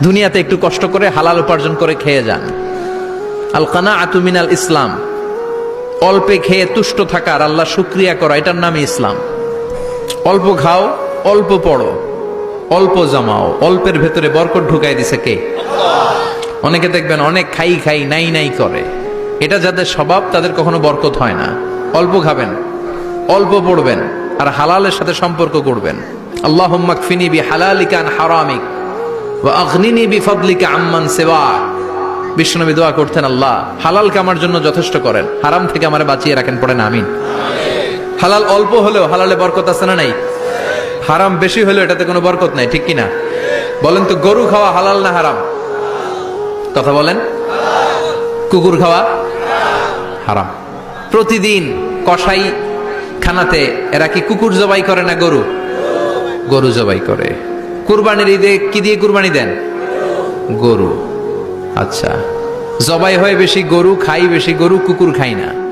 দুনিয়াতে একটু কষ্ট করে হালাল উপার্জন করে খেয়ে যান। আল কানাআতু মিনাল ইসলাম, অল্পে খেয়ে তুষ্ট থাকার, আল্লাহ শুকরিয়া করা, এটার নামই ইসলাম। অল্প খাও, অল্প পড়ো, অল্প জমাও, অল্পের ভেতরে বরকত ঢুকাই দিছে কে? অনেকে দেখবেন অনেক খাই খাই নাই নাই করে, এটা যাদের স্বভাব তাদের কখনো বরকত হয় না। অল্প খাবেন, অল্প পড়বেন, আর হালালের সাথে সম্পর্ক করবেন। আল্লাহুম্মা কফিনি বিহালালিকা আন হারামিক ওয়া আগনিনি বিফাদলিকা আম্মান সিওয়াক। বিশ্বনবী দোয়া করতেন, আল্লাহ হালালকে আমার জন্য যথেষ্ট করেন, হারাম থেকে আমারে বাঁচিয়ে রাখেন। পড়েন আমিন। হালাল অল্প হলেও হালালে বরকত আছে না নাই? হারাম বেশি হলেও এটাতে কোনো বরকত নাই, ঠিক কিনা? বলেন তো, গরু খাওয়া হালাল না হারাম? কথা বলেন। কুকুর খাওয়া হারাম। প্রতিদিন কসাই খানাতে এরা কি কুকুর জবাই করে না গরু? গরু জবাই করে। কুরবানির ঈদে কি দিয়ে কুরবানি দেন? গরু। আচ্ছা, জবাই হয় বেশি গরু, খাই বেশি গরু, কুকুর খাই না।